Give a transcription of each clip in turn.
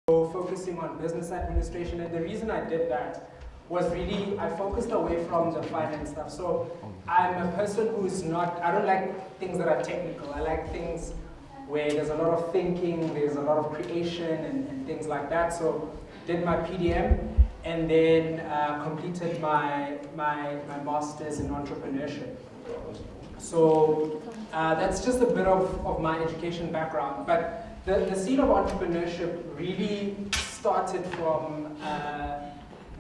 focusing on business administration, and the reason I did that was really, I focused away from the finance stuff. So I'm a person who's not, I don't like things that are technical. I like things where there's a lot of thinking, there's a lot of creation and things like that. So did my PDM and then completed my master's in entrepreneurship. So that's just a bit of my education background. But the seed of entrepreneurship really started from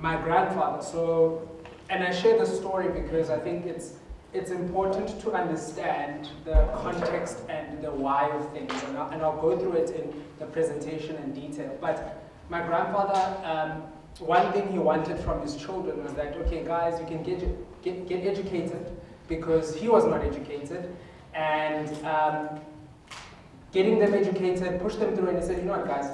my grandfather. So, and I share this story because I think it's important to understand the context and the why of things, and I'll go through it in the presentation in detail. But my grandfather, one thing he wanted from his children was that, okay guys, you can get educated, because he was not educated, and getting them educated, push them through, and he said, you know what guys,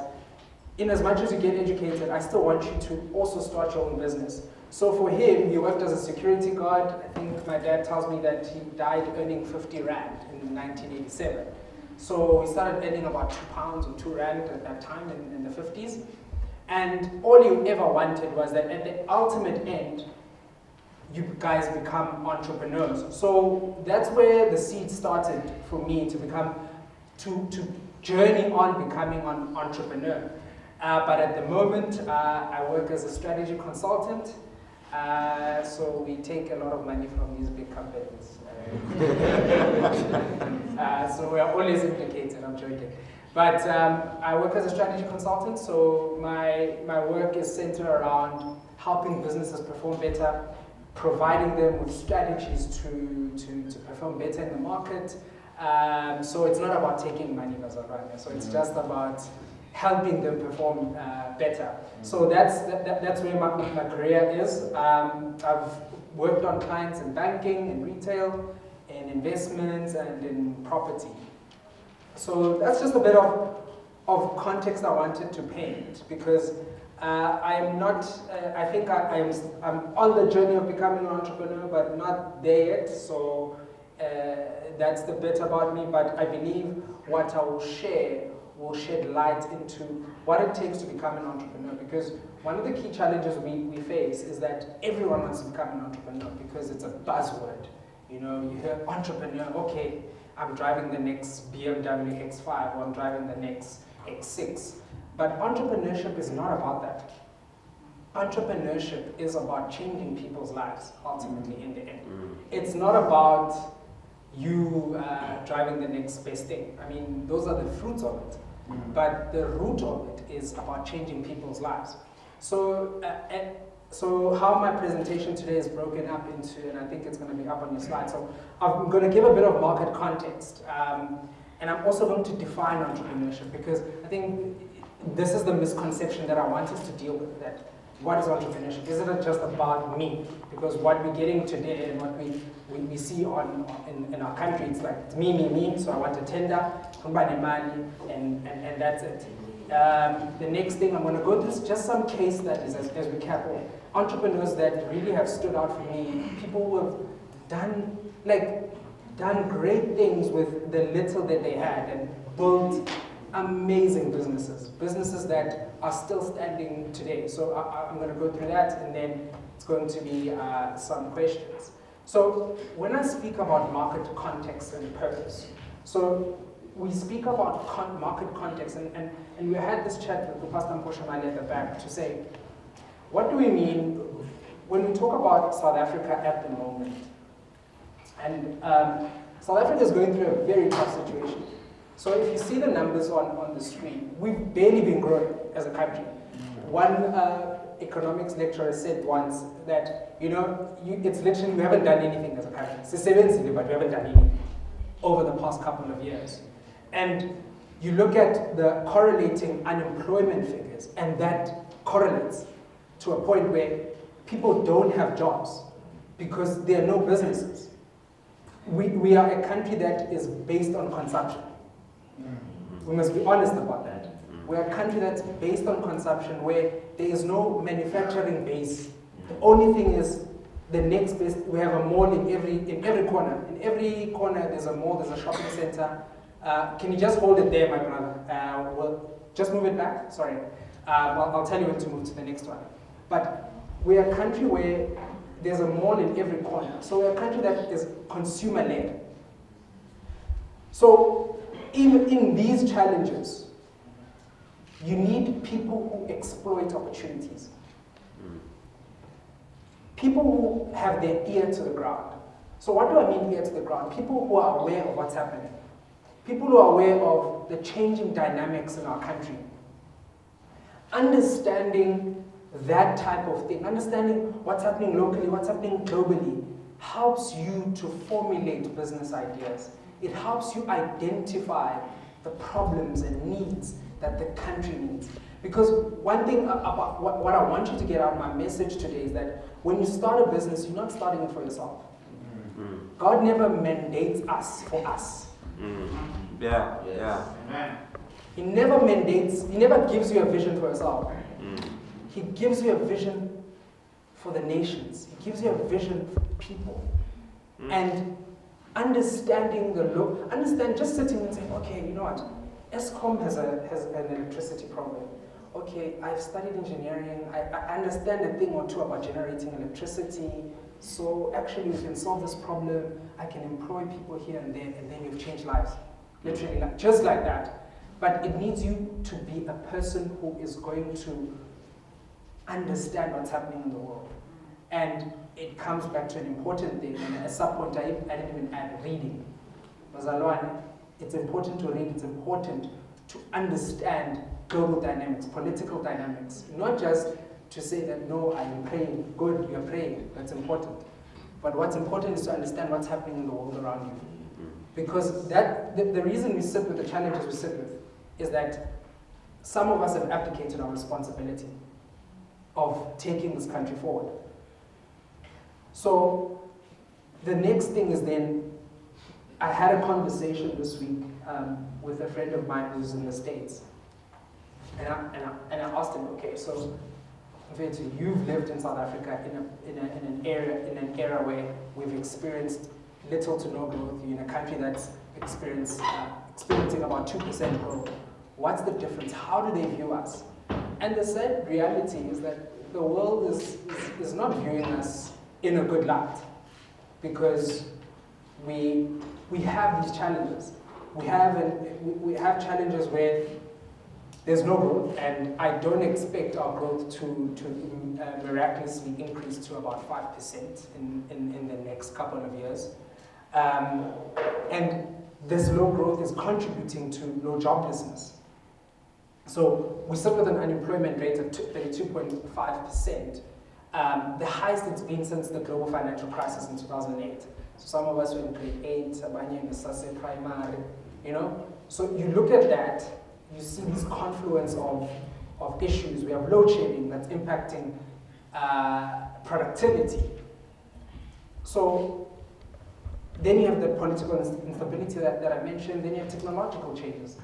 in as much as you get educated, I still want you to also start your own business. So for him, he worked as a security guard. I think my dad tells me that he died earning 50 Rand in 1987. So he started earning about £2 or 2 Rand at that time in the 50s. And all he ever wanted was that at the ultimate end, you guys become entrepreneurs. So that's where the seed started for me to become, to journey on becoming an entrepreneur. But at the moment, I work as a strategy consultant. So we take a lot of money from these big companies. So we are always implicated, I'm joking. But I work as a strategy consultant, so my work is centered around helping businesses perform better, providing them with strategies to perform better in the market. So it's not about taking money, so it's just about helping them perform better. So that's where my career is. I've worked on clients in banking, in retail, in investments, and in property. So that's just a bit of context I wanted to paint, because I'm not, I think I'm on the journey of becoming an entrepreneur, but not there yet. So that's the bit about me, but I believe what I will share will shed light into what it takes to become an entrepreneur, because one of the key challenges we face is that everyone wants to become an entrepreneur because it's a buzzword. You know, you hear entrepreneur, okay, I'm driving the next BMW X5 or I'm driving the next X6. But entrepreneurship is not about that. Entrepreneurship is about changing people's lives, ultimately, in the end. It's not about you driving the next best thing. I mean, those are the fruits of it. But the root of it is about changing people's lives. So, so how my presentation today is broken up into, and I think it's going to be up on your slide. So I'm going to give a bit of market context. And I'm also going to define entrepreneurship, because I think this is the misconception that I want us to deal with, that what is entrepreneurship? Isn't it just about me? Because what we're getting today and what we see in our country, it's like, it's me, so I want a tender, and that's it. The next thing I'm going to go through is just some case studies as we cap off. Entrepreneurs that really have stood out for me, people who have done great things with the little that they had and built amazing businesses that are still standing today. So I'm going to go through that, and then it's going to be some questions. So when I speak about market context and purpose, so we speak about market context, and we had this chat with Pastor Mposhamani at the back to say, what do we mean when we talk about South Africa at the moment? And South Africa is going through a very tough situation. So if you see the numbers on the screen, we've barely been growing as a country. One economics lecturer said once that, you know, it's literally, we haven't done anything as a country. It's a 70, but we haven't done anything over the past couple of years. And you look at the correlating unemployment figures, and that correlates to a point where people don't have jobs because there are no businesses. We are a country that is based on consumption. We must be honest about that. We're a country that's based on consumption, where there is no manufacturing base. The only thing is the next best. We have a mall in every corner. In every corner there's a mall, there's a shopping center. Can you just hold it there, my brother? We'll just move it back. Sorry. I'll tell you when to move to the next one. But we're a country where there's a mall in every corner. So we're a country that is consumer-led. So even in these challenges, you need people who exploit opportunities. People who have their ear to the ground. So what do I mean ear to the ground? People who are aware of what's happening. People who are aware of the changing dynamics in our country. Understanding that type of thing, understanding what's happening locally, what's happening globally, helps you to formulate business ideas. It helps you identify the problems and needs that the country needs. Because one thing about what I want you to get out of my message today is that when you start a business, you're not starting it for yourself. God never mandates us for us. He never mandates, he never gives you a vision for yourself. He gives you a vision for the nations. He gives you a vision for people. And understanding just sitting and saying, okay, you know what, ESCOM has an electricity problem. Okay, I've studied engineering, I understand a thing or two about generating electricity, so actually we can solve this problem, I can employ people here and there, and then you've changed lives. Literally, just like that. But it needs you to be a person who is going to understand what's happening in the world. And it comes back to an important thing, and at some point I didn't even add reading. It's important to read, it's important to understand global dynamics, political dynamics, not just to say that, no, I'm praying, good, you're praying, that's important. But what's important is to understand what's happening in the world around you. Because the reason we sit with the challenges we sit with is that some of us have abdicated our responsibility of taking this country forward. So the next thing is then, I had a conversation this week with a friend of mine who's in the States. And I asked him, okay, so you've lived in South Africa in an era where we've experienced little to no growth. You're in a country that's experiencing about 2% growth. What's the difference? How do they view us? And the sad reality is that the world is not viewing us in a good light, because we have these challenges. We have challenges where there's no growth, and I don't expect our growth to miraculously increase to about 5% in the next couple of years. And this low growth is contributing to low joblessness. So we sit with an unemployment rate of 32.5%, the highest it's been since the global financial crisis in 2008. So some of us were in grade 8, Sabanye in the Sase primary, you know? So you look at that, you see this confluence of issues. We have load shedding that's impacting productivity. So then you have the political instability that I mentioned. Then you have technological changes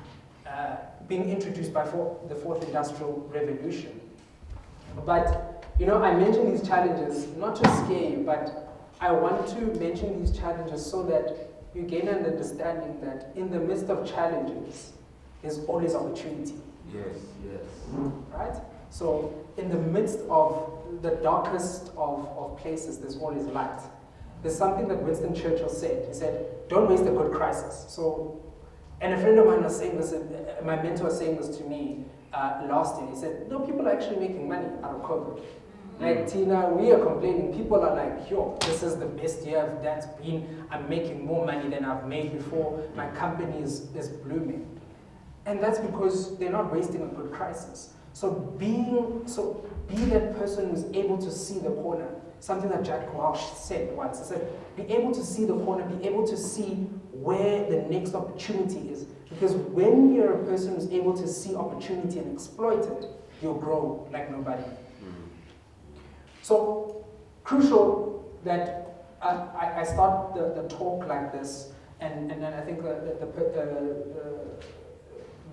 being introduced by the fourth industrial revolution. But, you know, I mention these challenges not to scare you, but I want to mention these challenges so that you gain an understanding that in the midst of challenges, there's always opportunity. Yes. Right? So in the midst of the darkest of places, there's always light. There's something that Winston Churchill said. He said, don't waste a good crisis. So, and a friend of mine was saying this, my mentor was saying this to me last year. He said, no, people are actually making money out of COVID. Like, Tina, we are complaining. People are like, yo, this is the best year that's been. I'm making more money than I've made before. My company is blooming. And that's because they're not wasting a good crisis. So be that person who's able to see the corner. Something that Jack Welch said once. He said, be able to see the corner, be able to see where the next opportunity is. Because when you're a person who's able to see opportunity and exploit it, you'll grow like nobody. So, crucial that I start the talk like this, and then I think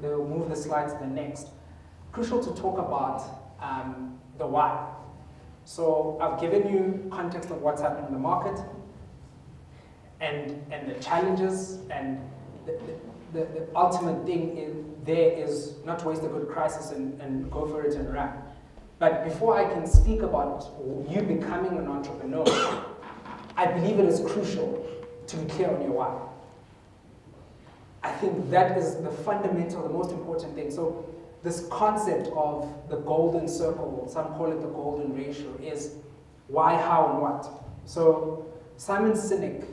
they'll move the slides to the next. Crucial to talk about the why. So I've given you context of what's happening in the market, and the challenges, and the ultimate thing there is not to waste a good crisis and go for it and run. But before I can speak about you becoming an entrepreneur, I believe it is crucial to be clear on your why. I think that is the fundamental, the most important thing. So this concept of the golden circle, some call it the golden ratio, is why, how, and what. So Simon Sinek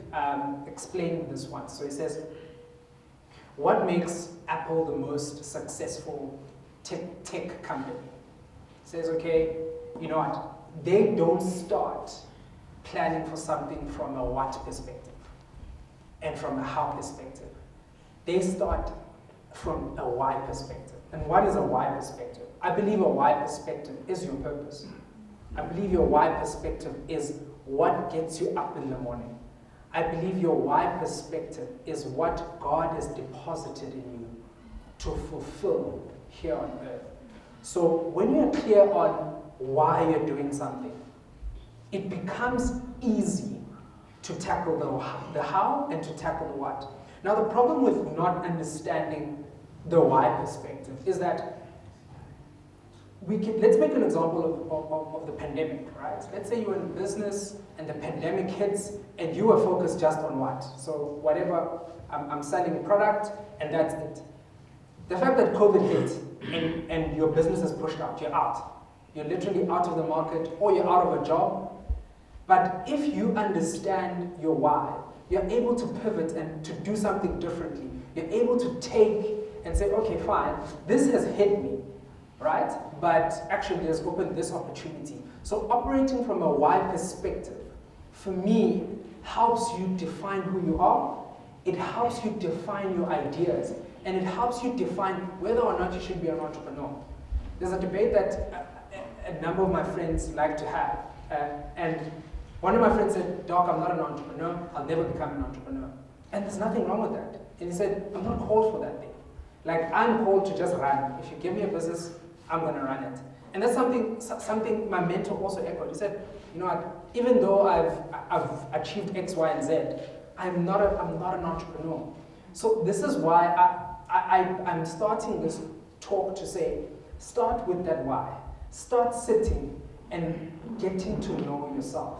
explained this once. So he says, what makes Apple the most successful tech company? He says, okay, you know what? They don't start planning for something from a what perspective and from a how perspective. They start from a why perspective. And what is a why perspective? I believe a why perspective is your purpose. I believe your why perspective is what gets you up in the morning. I believe your why perspective is what God has deposited in you to fulfill here on earth. So when you're clear on why you're doing something, it becomes easy to tackle the how and to tackle the what. Now the problem with not understanding the why perspective is that let's make an example of the pandemic, right? Let's say you're in business and the pandemic hits and you are focused just on what? So whatever, I'm selling a product and that's it. The fact that COVID hit and your business is pushed out, you're out. You're literally out of the market or you're out of a job. But if you understand your why, you're able to pivot and to do something differently. You're able to take and say, okay, fine, this has hit me, right? But actually there's opened this opportunity. So operating from a why perspective, for me, helps you define who you are. It helps you define your ideas. And it helps you define whether or not you should be an entrepreneur. There's a debate that a number of my friends like to have. And one of my friends said, Doc, I'm not an entrepreneur. I'll never become an entrepreneur. And there's nothing wrong with that. And he said, I'm not called for that thing. Like, I'm called to just run. If you give me a business, I'm going to run it. And that's something my mentor also echoed. He said, you know what, even though I've achieved X, Y, and Z, I'm not an entrepreneur. So this is why I'm starting this talk to say, start with that why. Start sitting and getting to know yourself.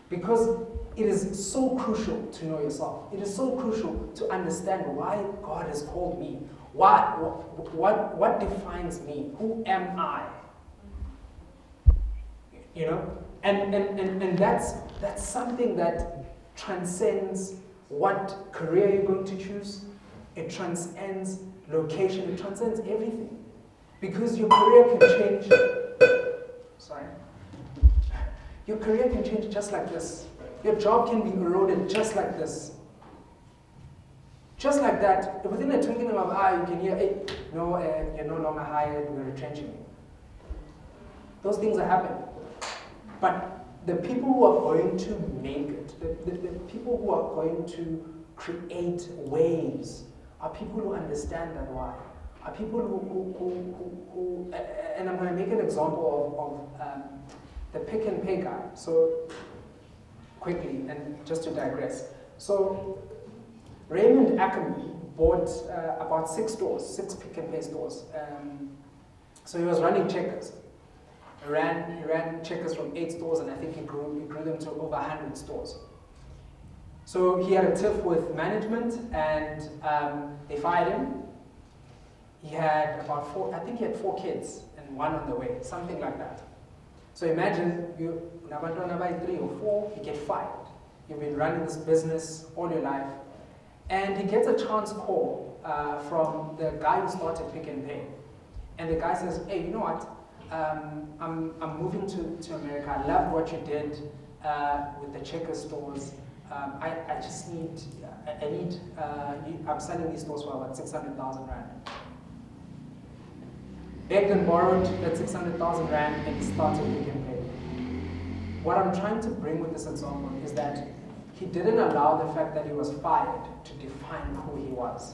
Because it is so crucial to know yourself. It is so crucial to understand why God has called me. What defines me? Who am I? You know? And that's something that transcends what career you're going to choose. It transcends location. It transcends everything. Because your career can change. Sorry. Your career can change just like this. Your job can be eroded just like this. Just like that, within a twinkling of an eye, you can hear, hey, no, you're no longer hired, we're retrenching you. Those things are happening. But the people who are going to make it, the people who are going to create waves, are people who understand that why. Are people who and I'm going to make an example of the Pick and Pay guy. So, quickly, and just to digress. So, Raymond Ackerman bought about 6 Pick and Pay stores. So he was running Checkers. He ran Checkers from 8 stores, and I think he grew them to over 100 stores. So he had a tiff with management, and they fired him. He had about 4 kids, and 1 on the way, something like that. So imagine you, 3 or 4, you get fired. You've been running this business all your life. And he gets a chance call from the guy who started Pick and Pay. And the guy says, hey, you know what? I'm moving to America. I loved what you did with the Checker stores. I just need, I'm selling these stores for about 600,000 Rand. Begged and borrowed that 600,000 Rand and started Pick and Pay. What I'm trying to bring with this example is that he didn't allow the fact that he was fired to define who he was.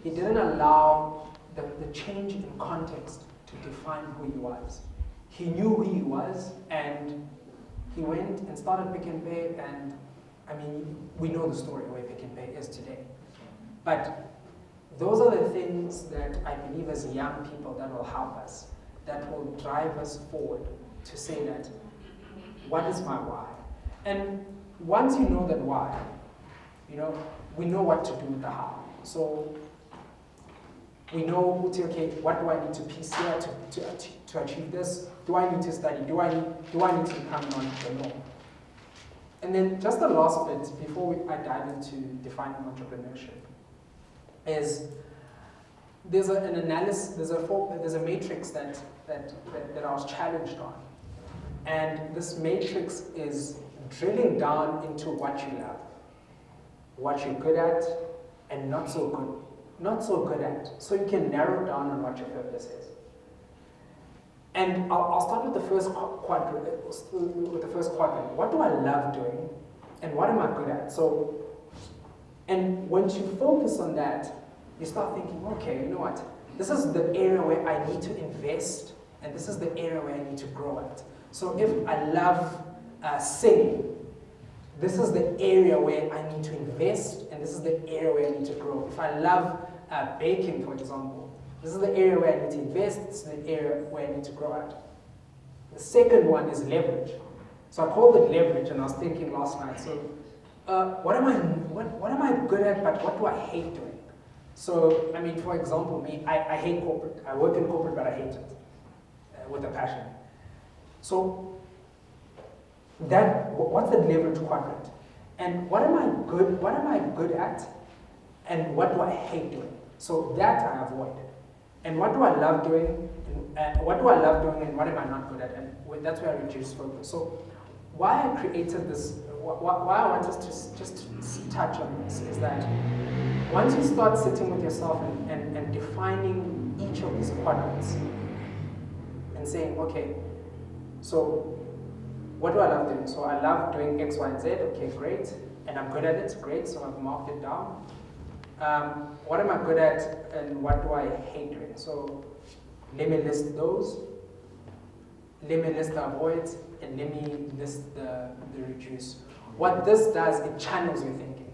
He didn't allow the change in context to define who he was. He knew who he was, and he went and started Pick and Pay, and I mean, we know the story where Pick and Pay is today. But those are the things that I believe as young people that will help us, that will drive us forward to say that, what is my why? And once you know that why, we know what to do with the how. So we know, okay, what do I need to piece here to achieve this? Do I need to study? Do I need to become an entrepreneur? And then just the last bit before I dive into defining entrepreneurship is there's an analysis, there's a matrix that I was challenged on. And this matrix is drilling down into what you love, what you're good at, and not so good at. So you can narrow down on what your purpose is. And I'll start with the first quadrant. What do I love doing, and what am I good at? So, and once you focus on that, you start thinking, okay, you know what? This is the area where I need to invest, and this is the area where I need to grow at. So if I love singing, this is the area where I need to invest, and this is the area where I need to grow. If I love baking, for example, this is the area where I need to invest, this is the area where I need to grow at. The second one is leverage. So I called it leverage, and I was thinking last night, so what am I good at, but what do I hate doing? So, I mean, for example, me, I hate corporate. I work in corporate, but I hate it with a passion. So, what's the leverage quadrant? And what am I good at, and what do I hate doing? So that I avoid. And what do I love doing? And what am I not good at? And that's where I reduce focus. So why I created this, why I want us to just touch on this is that once you start sitting with yourself and defining each of these quadrants and saying, okay, so what do I love doing? So I love doing X, Y, and Z. Okay, great. And I'm good at it. Great. So I've marked it down. What am I good at, and what do I hate doing? So let me list those. Let me list the avoids, and let me list the reduce. What this does, it channels your thinking.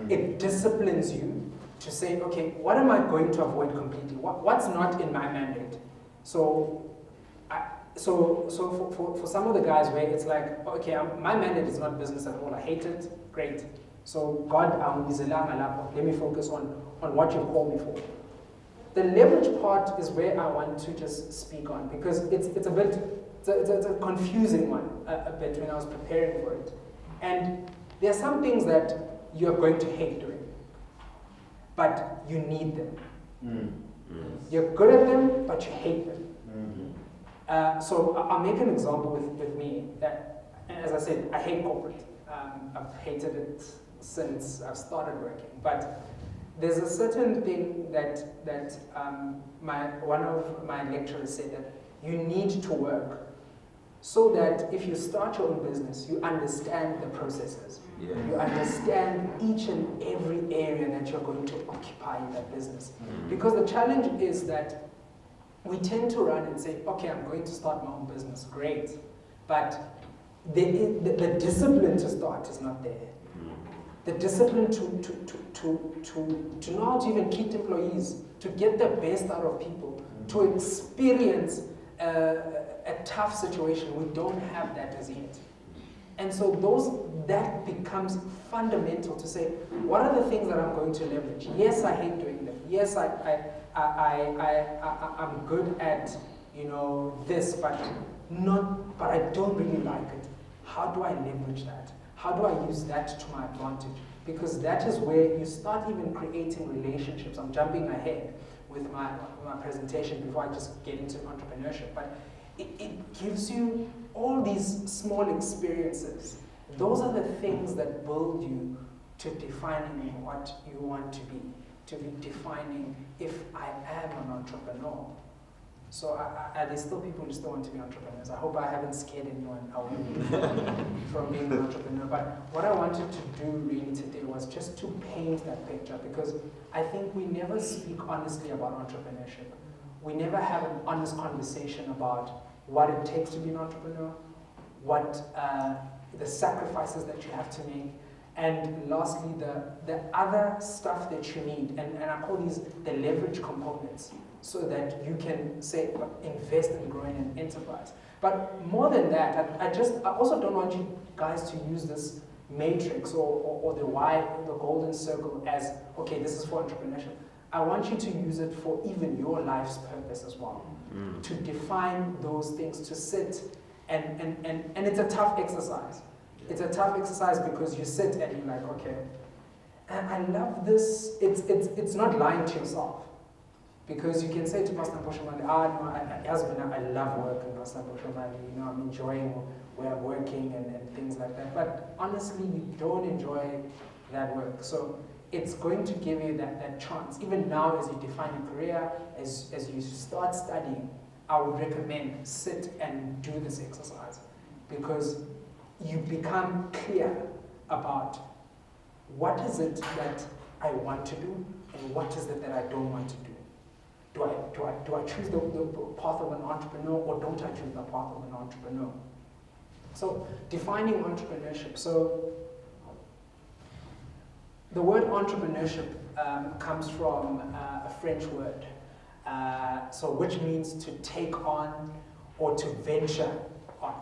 It disciplines you to say, okay, what am I going to avoid completely? What's not in my mandate? So for some of the guys where it's like, okay, my mandate is not business at all. I hate it. Great. So God, let me focus on what you've called me for. The leverage part is where I want to just speak on, because it's a confusing one a bit when I was preparing for it. And there are some things that you're going to hate doing, but you need them. You're good at them, but you hate them. So I'll make an example with me. That, as I said, I hate corporate. I've hated it since I've started working. But there's a certain thing that one of my lecturers said, that you need to work so that if you start your own business, you understand the processes. Yeah. You understand each and every area that you're going to occupy in that business. Because the challenge is that we tend to run and say, okay, I'm going to start my own business, great. But the discipline to start is not there. The discipline to know how to even treat employees, to get the best out of people, to experience a tough situation. We don't have that as yet. And so that becomes fundamental to say, what are the things that I'm going to leverage? Yes, I hate doing them. Yes, I'm good at this, but I don't really like it. How do I leverage that? How do I use that to my advantage? Because that is where you start even creating relationships. I'm jumping ahead with my presentation before I just get into entrepreneurship. But it gives you all these small experiences. Those are the things that build you to defining what you want to be defining if I am an entrepreneur. So are there still people who still want to be entrepreneurs? I hope I haven't scared anyone away from being an entrepreneur. But what I wanted to do really today was just to paint that picture, because I think we never speak honestly about entrepreneurship. We never have an honest conversation about what it takes to be an entrepreneur, what the sacrifices that you have to make, And lastly, the other stuff that you need, and I call these the leverage components, so that you can say invest in growing an enterprise. But more than that, I also don't want you guys to use this matrix or the why, the golden circle as, okay, this is for entrepreneurship. I want you to use it for even your life's purpose as well. To define those things, to sit and it's a tough exercise. It's a tough exercise because you sit and you're like, okay, and I love this. It's not lying to yourself. Because you can say to Pastor Nkosi, no, I love working, Pastor Nkosi, I'm enjoying where I'm working and things like that. But honestly, you don't enjoy that work. So it's going to give you that chance. Even now, as you define your career, as you start studying, I would recommend sit and do this exercise, because you become clear about what is it that I want to do and what is it that I don't want to do. Do I choose the path of an entrepreneur, or don't I choose the path of an entrepreneur? So defining entrepreneurship. So the word entrepreneurship comes from a French word, so which means to take on or to venture on.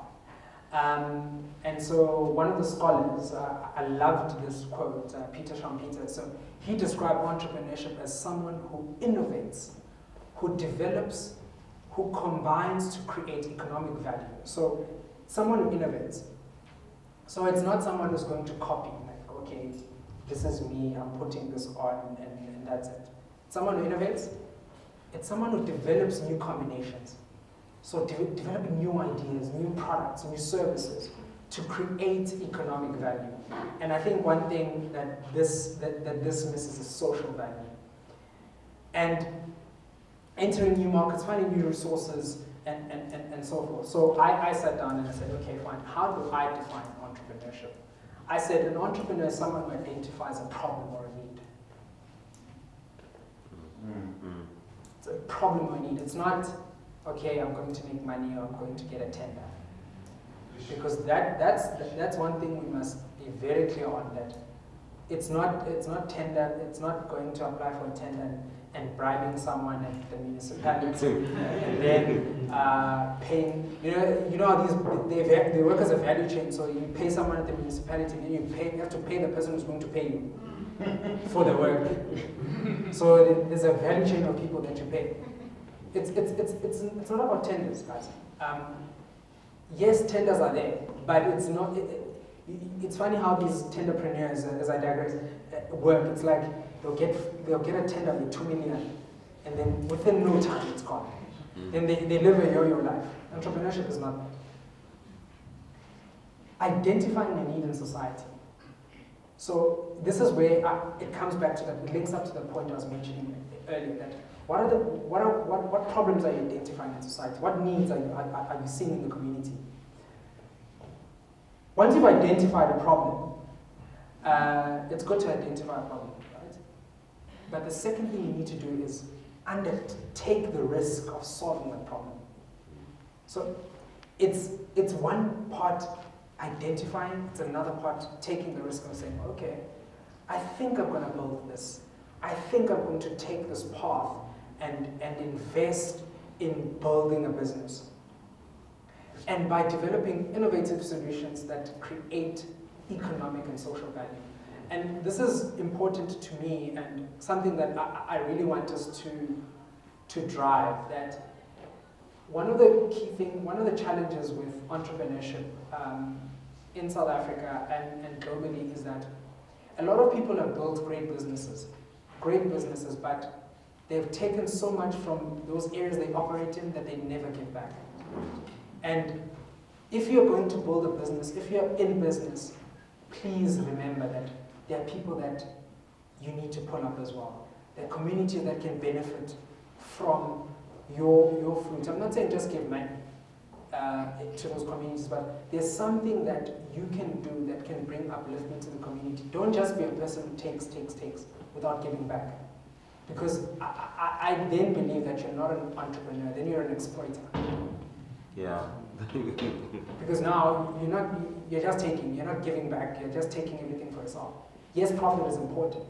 And so one of the scholars, I loved this quote, Peter Schumpeter. So he described entrepreneurship as someone who innovates, who develops, who combines to create economic value. So someone who innovates. So it's not someone who's going to copy, like, okay, this is me, I'm putting this on, and that's it. Someone who innovates, it's someone who develops new combinations. So developing new ideas, new products, new services to create economic value. And I think one thing that this misses is social value. And entering new markets, finding new resources, and so forth. So I sat down and I said, okay, fine, how do I define entrepreneurship? I said an entrepreneur is someone who identifies a problem or a need. It's a problem or a need. It's not, okay, I'm going to make money or I'm going to get a tender. Because that's one thing we must be very clear on, that it's not tender, it's not going to apply for a tender and bribing someone at the municipality and then paying, you know they work as a value chain, so you pay someone at the municipality and then you have to pay the person who's going to pay you for the work. So there's a value chain of people that you pay. It's not about tenders, guys. Yes, tenders are there, but it's not. It's funny how these tenderpreneurs, as I digress, work. It's like they'll get a tender for 2 million, and then within no time it's gone. Then they live a yo-yo life. Entrepreneurship is not identifying a need in society. So this is where it comes back to that. It links up to the point I was mentioning earlier. That what problems are you identifying in society? What needs are you seeing in the community? Once you've identified a problem, it's good to identify a problem, right? But the second thing you need to do is undertake the risk of solving that problem. So it's one part identifying, it's another part taking the risk of saying, okay, I think I'm going to build this. I think I'm going to take this path and invest in building a business. And by developing innovative solutions that create economic and social value. And this is important to me and something that I really want us to drive, that one of the challenges with entrepreneurship in South Africa and globally is that a lot of people have built great businesses, but they've taken so much from those areas they operate in that they never give back. And if you're going to build a business, if you're in business, please remember that there are people that you need to pull up as well. There are communities that can benefit from your fruit. I'm not saying just give money to those communities, but there's something that you can do that can bring upliftment to the community. Don't just be a person who takes without giving back. Because I then believe that you're not an entrepreneur, then you're an exploiter. Yeah. Because now you're just taking, you're not giving back, you're just taking everything for yourself. Yes, profit is important.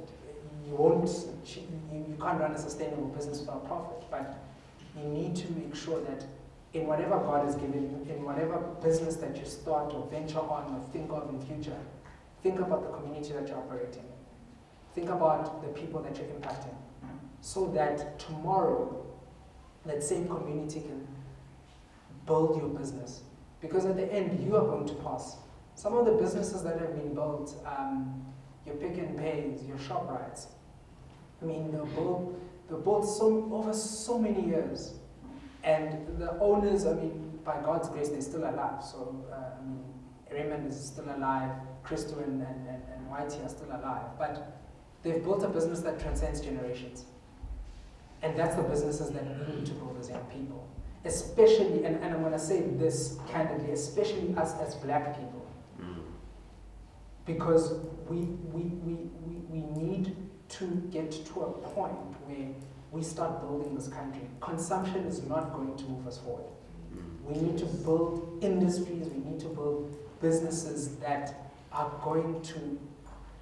You can't run a sustainable business without profit, but you need to make sure that in whatever God has given you, in whatever business that you start or venture on or think of in future, think about the community that you're operating in. Think about the people that you're impacting, so that tomorrow that same community can build your business. Because at the end, you are going to pass. Some of the businesses that have been built, your Pick and Pays, your ShopRites, I mean, they're built over so many years. And the owners, I mean, by God's grace, they're still alive. So, I mean, Raymond is still alive, Christo and Whitey are still alive. But they've built a business that transcends generations. And that's the businesses that we need to build as young people. Especially, and I'm going to say this candidly, especially us as black people. Because we need to get to a point where we start building this country. Consumption is not going to move us forward. We need to build industries, we need to build businesses that are going to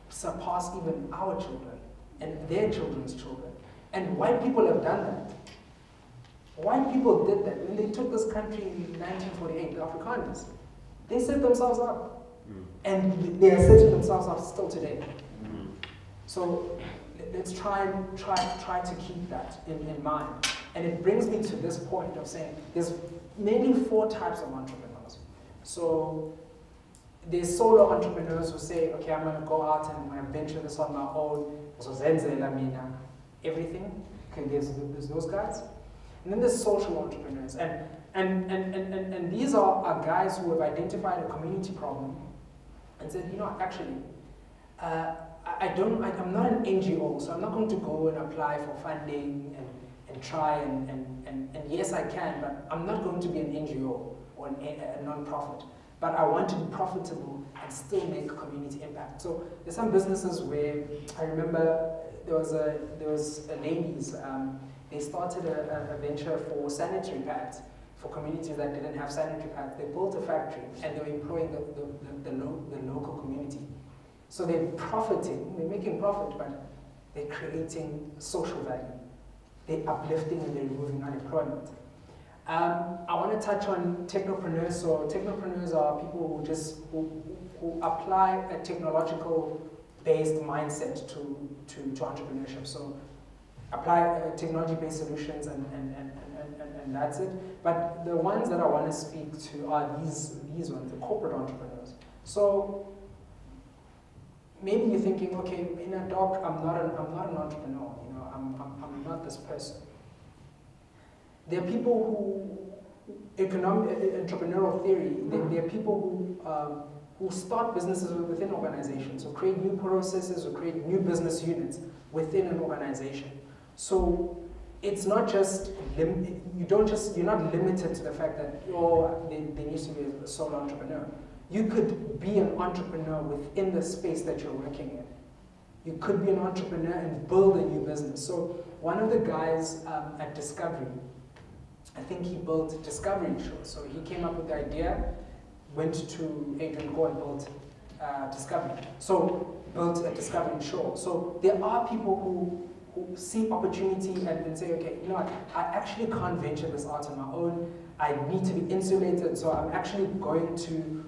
surpass even our children and their children's children. And white people have done that. White people did that. When they took this country in 1948, the Afrikaners, they set themselves up. And they are setting themselves up still today. So let's try to keep that in mind. And it brings me to this point of saying there's mainly 4 types of entrepreneurs. So there's solo entrepreneurs who say, okay, I'm going to go out and I'm going to venture this on my own. So zenzela mina, everything. Okay, there's those guys. And then there's social entrepreneurs. And these are guys who have identified a community problem and said, you know, actually, I'm not an NGO, so I'm not going to go and apply for funding and try and yes, I can, but I'm not going to be an NGO or a non-profit. But I want to be profitable and still make community impact. So there's some businesses where I remember there was a ladies, they started a venture for sanitary pads for communities that didn't have sanitary pads. They built a factory and they were employing the local community. So they're profiting, they're making profit, but they're creating social value. They're uplifting and they're removing unemployment. I want to touch on technopreneurs. So technopreneurs are people who apply a technological-based mindset to entrepreneurship. So apply technology-based solutions and that's it. But the ones that I want to speak to are these ones, the corporate entrepreneurs. So maybe you're thinking, okay, in a doc, I'm not an entrepreneur. You know, I'm not this person. There are people who, entrepreneurial theory, there are people who start businesses within organizations, or create new processes, or create new business units within an organization. So it's not just, you're not limited to the fact that, there needs to be a solo entrepreneur. You could be an entrepreneur within the space that you're working in. You could be an entrepreneur and build a new business. So one of the guys at Discovery, I think he built Discovery Insurance. So he came up with the idea, went to Adrian Gore and built Discovery. So built a Discovery Insurance. So there are people who see opportunity and say, okay, you know what, I actually can't venture this out on my own. I need to be insulated, so I'm actually going to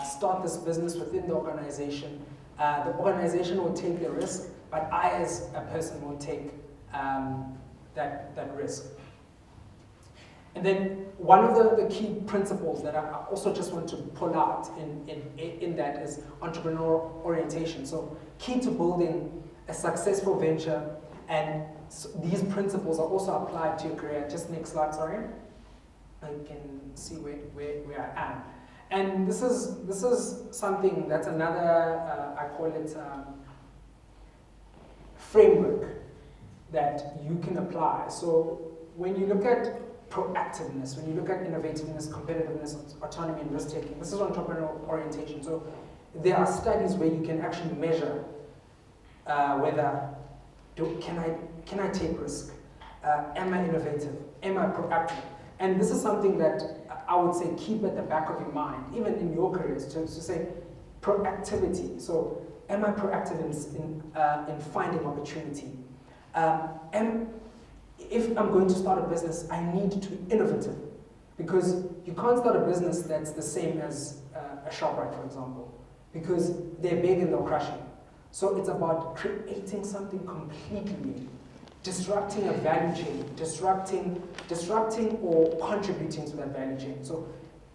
start this business within the organization. The organization will take the risk, but I as a person will take that risk. And then one of the key principles that I also just want to pull out in that is entrepreneurial orientation. So key to building a successful venture, and these principles are also applied to your career. Just next slide, sorry. I can see where I am. And this is something that's another, I call it framework that you can apply. So when you look at proactiveness, when you look at innovativeness, competitiveness, autonomy, and risk-taking, this is entrepreneurial orientation. So there are studies where you can actually measure whether can I take risk, am I innovative, am I proactive? And this is something that I would say keep at the back of your mind, even in your careers, to say proactivity. So am I proactive in finding opportunity? If I'm going to start a business, I need to be innovative, because you can't start a business that's the same as a ShopRite, for example, because they're big and they'll crush you. So it's about creating something completely new, disrupting a value chain, disrupting or contributing to that value chain. So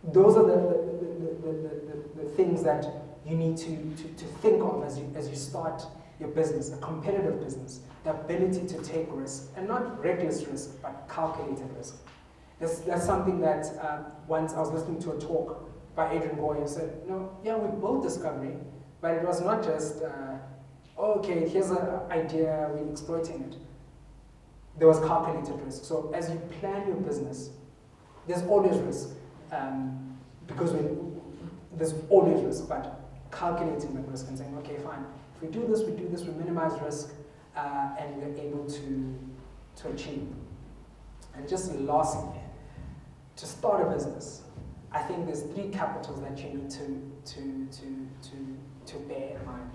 those are the things that you need to think of as you start your business, a competitive business, the ability to take risk, and not reckless risk, but calculated risk. That's something that once I was listening to a talk by Adrian Boy, who said, we built Discovery, but it was not just, okay, here's an idea, we're exploiting it. There was calculated risk. So as you plan your business, there's always risk, because there's always risk, but calculating that risk and saying, okay, fine, if we do this, we minimize risk, and we're able to achieve. And just lastly, to start a business, I think there's 3 capitals that you need to bear in mind: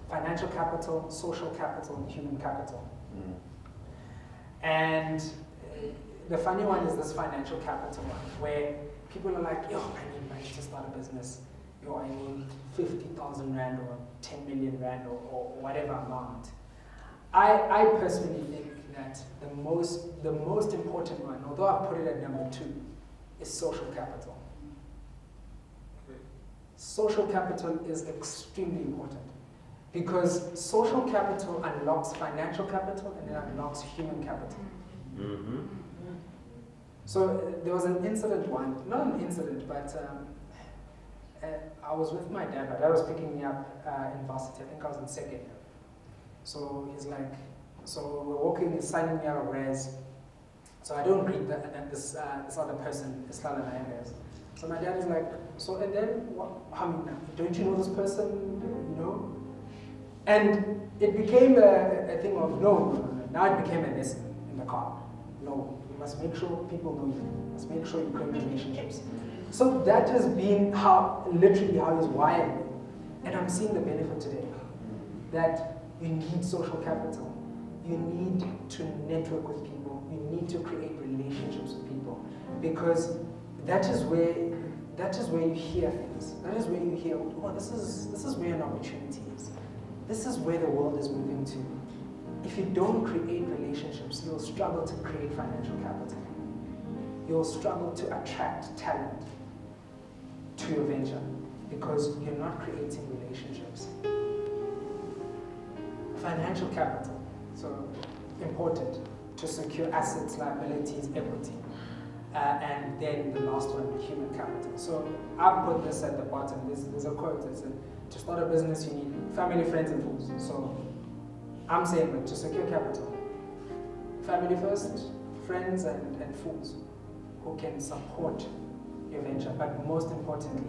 financial capital, social capital, and human capital. And the funny one is this financial capital one, where people are like, I need money to start a business. I need 50,000 Rand or 10 million Rand or whatever amount. I personally think that the most important one, although I put it at number 2, is social capital. Social capital is extremely important, because social capital unlocks financial capital and it unlocks human capital. So there was an incident not an incident, but I was with my dad. My dad was picking me up in varsity. I think I was in second year. So he's like, so we're walking, he's signing me out of res. So I don't greet this other person, Islam and I res. So my dad is like, so and then, don't you know this person? And it became a thing of, no. Now it became a lesson in the car. No, you must make sure people know you. You must make sure you create relationships. So that has been literally how he's wired me. And I'm seeing the benefit today. That you need social capital. You need to network with people. You need to create relationships with people. Because that is where you hear things. That is where you hear, this is where an opportunity is. This is where the world is moving to. If you don't create relationships, you'll struggle to create financial capital. You'll struggle to attract talent to your venture because you're not creating relationships. Financial capital, so important to secure assets, liabilities, equity. And then the last one, human capital. So I've put this at the bottom. There's a quote that says, to start a business, you need family, friends, and fools. So I'm saying that to secure capital, family first, friends, and fools who can support your venture. But most importantly,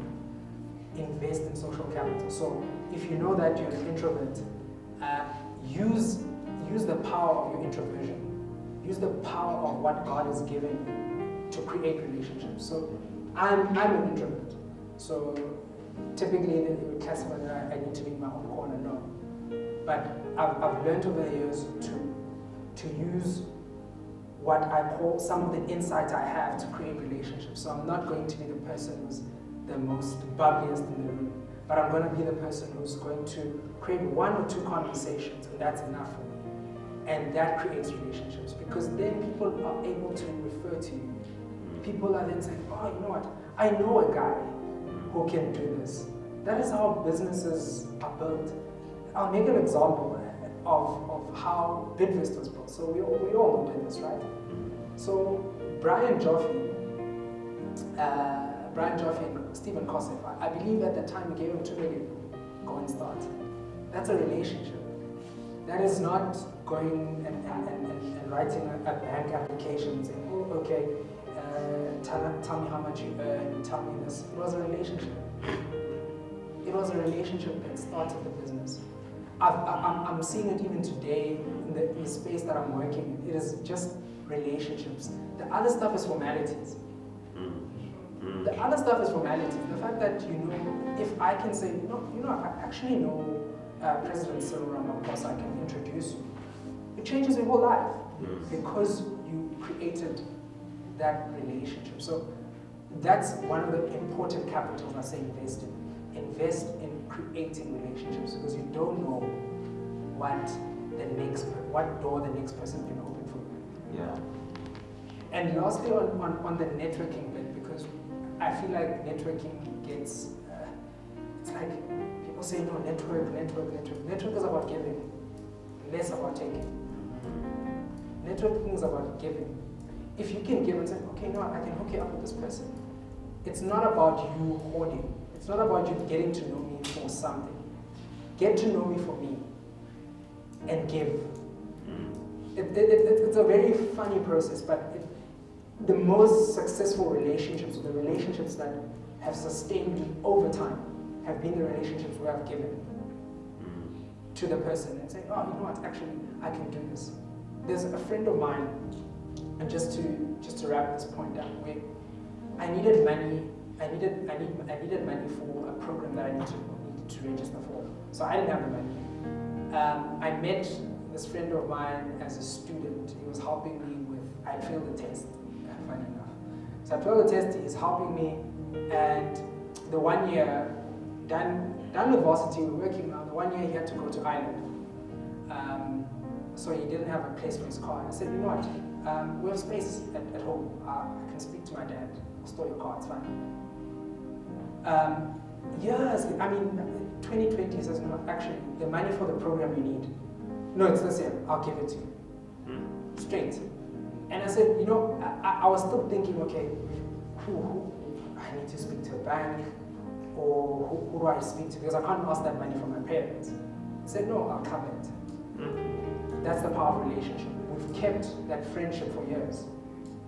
invest in social capital. So if you know that you're an introvert, use the power of your introversion. Use the power of what God has given you to create relationships. So I'm an introvert. So typically they would classify that I need to be in my own corner. No. But I've learned over the years to use what I call some of the insights I have to create relationships. So I'm not going to be the person who's the most bubbliest in the room, but I'm going to be the person who's going to create 1 or 2 conversations, and that's enough for me. And that creates relationships, because then people are able to refer to you. People are then saying, oh, you know what? I know a guy who can do this. That is how businesses are built. I'll make an example of how Bidvest was built. So we all know Bidvest, right? So Brian Joffe and Stephen Kosef, I believe at the time he gave him 2 million. Go and start. That's a relationship. That is not going and writing a bank application and saying, oh, okay, tell me how much you earn, tell me this. It was a relationship. It was a relationship that started the business. I'm seeing it even today in the space that I'm working in. It is just relationships. The other stuff is formalities. The other stuff is formalities. The fact that, if I can say, I actually know President Cyril Ramaphosa, I can introduce you. It changes your whole life because you created that relationship. So that's one of the important capitals I say invest in. Invest in creating relationships because you don't know what door the next person can open for you. Yeah. And lastly, on the networking bit, because I feel like networking gets, it's like people say, no, network. Network is about giving, less about taking. Networking is about giving. If you can give and say, okay, no, I can hook you up with this person. It's not about you hoarding. It's not about you getting to know me for something. Get to know me for me and give. It's a very funny process, but the most successful relationships, or the relationships that have sustained me over time, have been the relationships where I've given to the person and say, oh, you know what, actually, I can do this. There's a friend of mine, and just to wrap this point down, where I needed money. I needed money for a program that I needed to register for. So I didn't have the money. I met this friend of mine as a student. He was helping me with, I failed the test, funny enough. So I failed the test, he's helping me, and the 1 year, done with varsity, we're working now, the 1 year he had to go to Ireland. So he didn't have a place for his car. I said, you know what, we have space at home. I can speak to my dad. I'll store your car, it's fine. Yes, 2020 says, no, actually, the money for the program you need. No, it's this year, I'll give it to you. Straight. And I said, I was still thinking, okay, who I need to speak to a bank, or who do I speak to? Because I can't ask that money from my parents. I said, no, I'll cover it. That's the power of relationship. We've kept that friendship for years,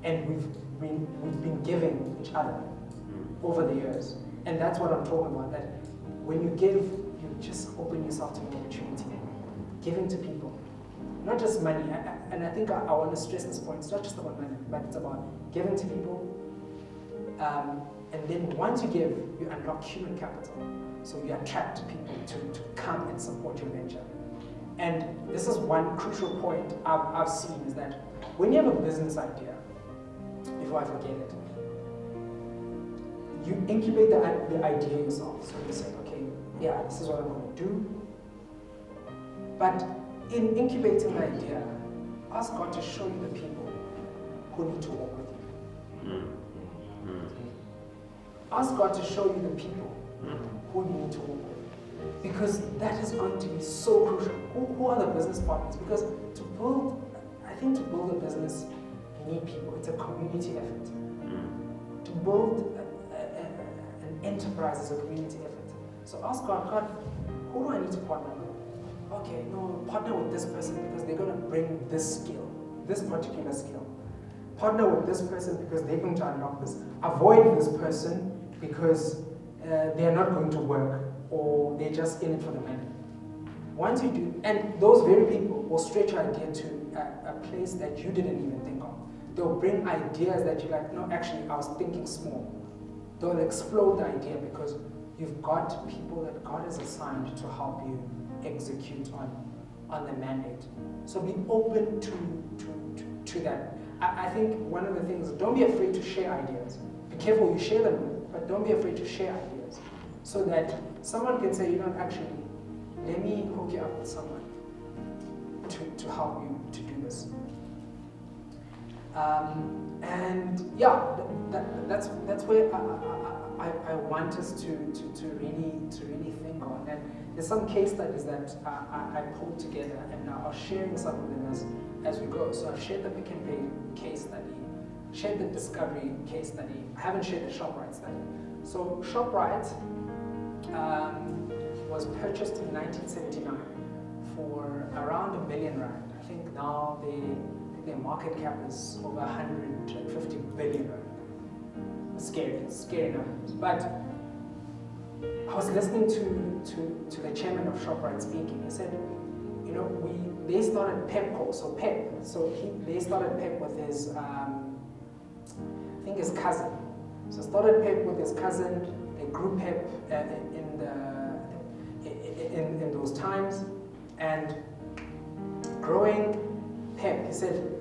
and we've been giving each other over the years. And that's what I'm talking about, that when you give, you just open yourself to an opportunity. Giving to people, not just money. And I think I want to stress this point. It's not just about money, but it's about giving to people. And then once you give, you unlock human capital. So you attract people to come and support your venture. And this is one crucial point I've seen, is that when you have a business idea, before I forget it, you incubate the idea yourself. So you say, okay, yeah, this is what I'm going to do. But in incubating the idea, ask God to show you the people who need to work with you. Ask God to show you the people who you need to work with. Because that is going to be so crucial. Who are the business partners? Because to build a business, you need people. It's a community effort. To build an enterprise is a community effort. So ask God, who do I need to partner with? Okay, no, partner with this person because they're going to bring this skill, this particular skill. Partner with this person because they're going to unlock this. Avoid this person because they're not going to work, or they're just in it for the money. Once you do, and those very people will stretch your idea to a place that you didn't even think of. They'll bring ideas that you're like, no, actually, I was thinking small. They'll explode the idea because you've got people that God has assigned to help you execute on the mandate. So be open to that. I think one of the things, don't be afraid to share ideas. Be careful you share them, but don't be afraid to share ideas. So that someone can say, actually, let me hook you up with someone to help you to do this. And yeah, that's where I want us to really think on. And there's some case studies that I pulled together, and I'll sharing some of them as we go. So I've shared the Pick and Pay case study, shared the Discovery case study. I haven't shared the ShopRite study. So ShopRite was purchased in 1979 for around R1 billion. I think now their market cap is over 150 billion. Scary numbers. But I was listening to the chairman of ShopRite speaking. He said, they started Pepco, so Pep. So they started Pep with his, I think his cousin. So started PEP with his cousin. They grew PEP in those times, and growing PEP, he said,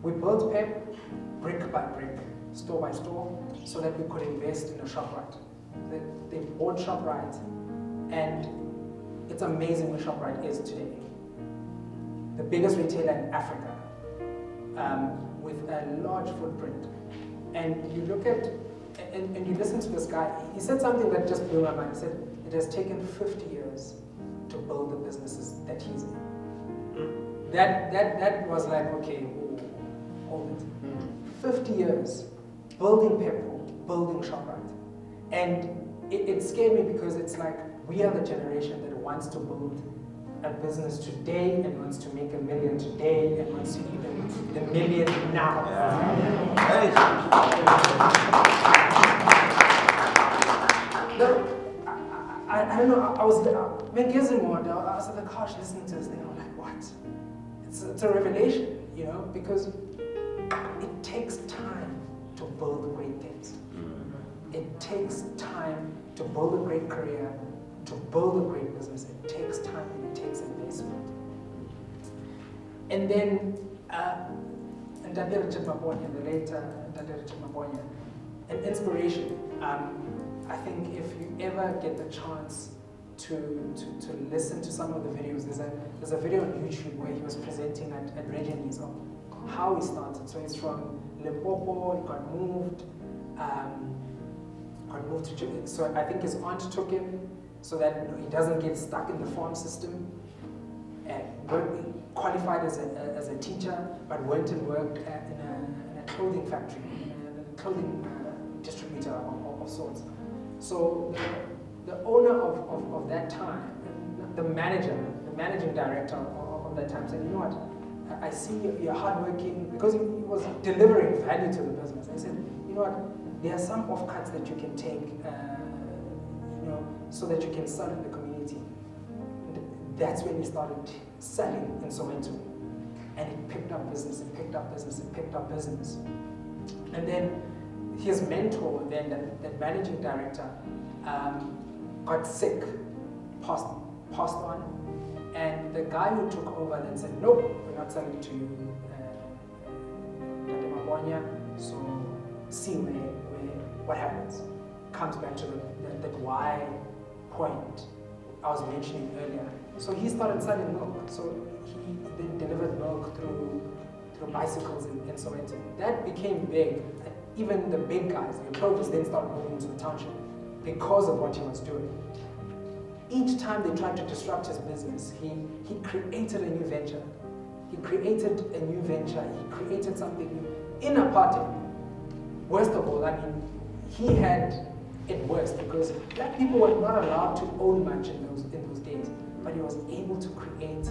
we built PEP brick by brick, store by store, so that we could invest in a ShopRite. They bought ShopRite, and it's amazing where ShopRite is today. The biggest retailer in Africa, with a large footprint. And you look at, and you listen to this guy, he said something that just blew my mind. He said, it has taken 50 years to build the businesses that he's in. That was like, okay, hold it. 50 years building people, building ShopRite. And it scared me because it's like, we are the generation that wants to build a business today and wants to make $1 million today and wants to even the $1 million now. I don't know, I was when I was at the couch listening to this thing, I'm like, what? It's a revelation, you know, because it takes time to build great things. It takes time to build a great career, to build a great business. It takes time and it takes investment. And then, and the later an inspiration. I think if you ever get the chance to listen to some of the videos, there's a video on YouTube where he was presenting at Regini's on how he started. So he's from Limpopo, he got moved to, so I think his aunt took him so that he doesn't get stuck in the farm system. And qualified as a teacher, but went and worked in a clothing factory, in a clothing distributor of sorts. So the owner of that time, the managing director of that time said, you know what, I see you're hardworking, because he was delivering value to the business. I said, you know what, there are some offcuts that you can take, you know, so that you can sell in the community. And that's when he started selling in Soweto. And it picked up business, it picked up business, it picked up business. And then his mentor, then that managing director, got sick, passed on. And the guy who took over then said, nope, we're not selling to Dr. Mabonya, so see what happens. Comes back to the why point I was mentioning earlier. So he started selling milk. So he then delivered milk through bicycles and so on. That became big. Even the big guys, the Clovis, then started moving into the township because of what he was doing. Each time they tried to disrupt his business, he created a new venture. He created something new in apartheid. Worst of all, I mean, he had it worse because black people were not allowed to own much in those days, but he was able to create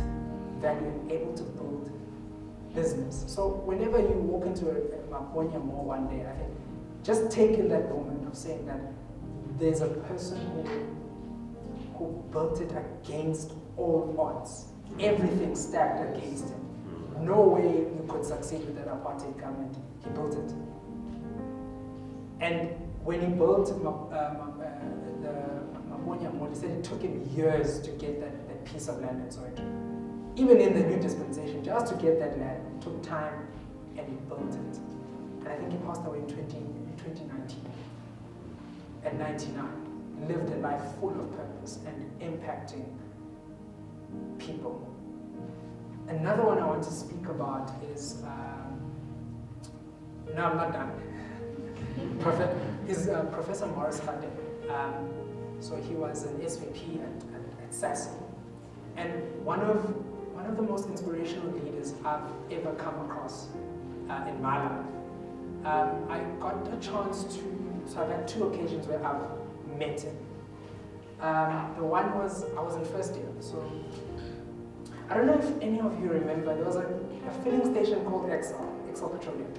value and able to build business. So whenever you walk into a Maponya mall one day, I think just take in that moment of saying that there's a person who built it against all odds. Everything stacked against him. No way you could succeed with that apartheid government. He built it. And when he built the Maponya mall, he said it took him years to get that piece of land in Soweto. Even in the new dispensation, just to get that land, it took time, and he built it. And I think he passed away in 2019, at 99. Lived a life full of purpose and impacting people. Another one I want to speak about is, no, I'm not done. Professor Morris Kade. So he was an SVP at SASI. And one of the most inspirational leaders I've ever come across in my life. I got a chance so I've had 2 occasions where I've met him. The one was, I was in first year, so I don't know if any of you remember, there was a filling station called Excel Petroleum.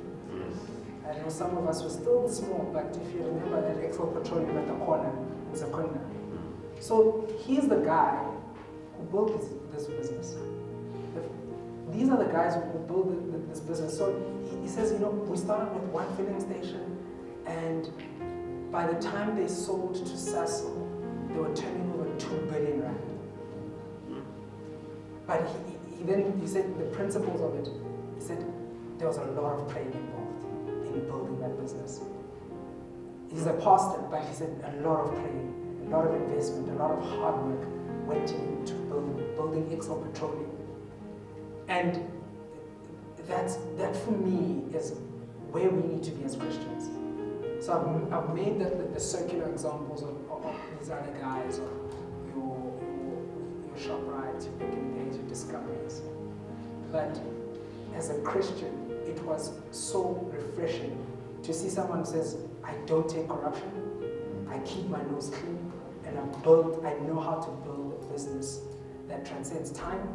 I know some of us were still small, but if you remember that Excel Petroleum at the corner in Zakunda. So he's the guy who built this business. These are the guys who built this business. So he says, you know, we started with 1 filling station, and by the time they sold to Sasol, they were turning over 2 billion rand. But he said the principles of it, he said there was a lot of praying involved in building that business. He's a pastor, but he said a lot of praying, a lot of investment, a lot of hard work went into building Excel Petroleum. And that for me is where we need to be as Christians. So I've made the circular examples of these other guys, of your ShopRites, your Pick n Pays, your Discoveries. But as a Christian, it was so refreshing to see someone who says, I don't take corruption, I keep my nose clean, and I know how to build a business that transcends time,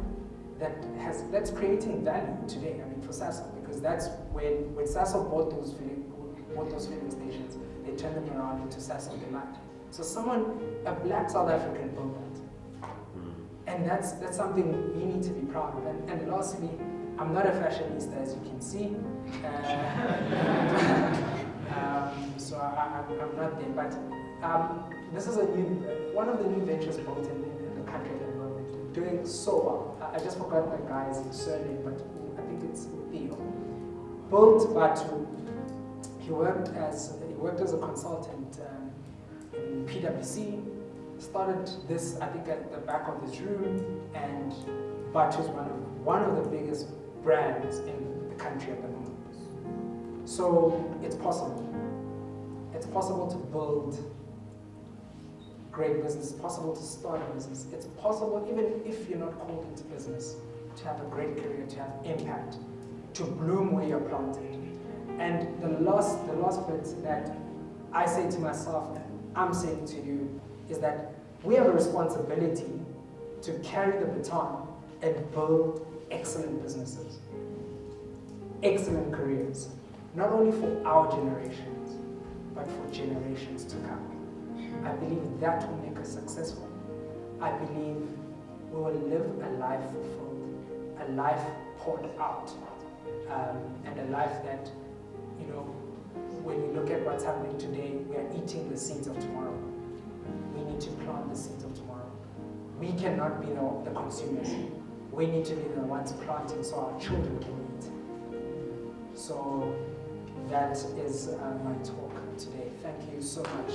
that's creating value today. I mean, for Sasol, because that's when Sasol bought those filling stations, they turned them around into Sasol Delight. So a black South African built that. And that's something we need to be proud of. And lastly, I'm not a fashionista, as you can see. So I'm not there. But this is one of the new ventures built in the country at the moment, doing so well. I just forgot my guy's surname, but I think it's Theo. Built Batu. He worked as a consultant in PwC. Started this, I think, at the back of his room, and Batu is one of the biggest brands in the country at the moment. So it's possible. It's possible to build great business. It's possible to start a business. It's possible, even if you're not called into business, to have a great career, to have impact, to bloom where you're planted. And the last bit that I say to myself, and I'm saying to you, is that we have a responsibility to carry the baton and build excellent businesses, excellent careers, not only for our generations, but for generations to come. I believe that will make us successful. I believe we will live a life fulfilled, a life poured out, and a life that, when you look at what's happening today, we are eating the seeds of tomorrow. We need to plant the seeds of tomorrow. We cannot be the consumers. We need to be the ones planting so our children can eat. So that is my talk today. Thank you so much.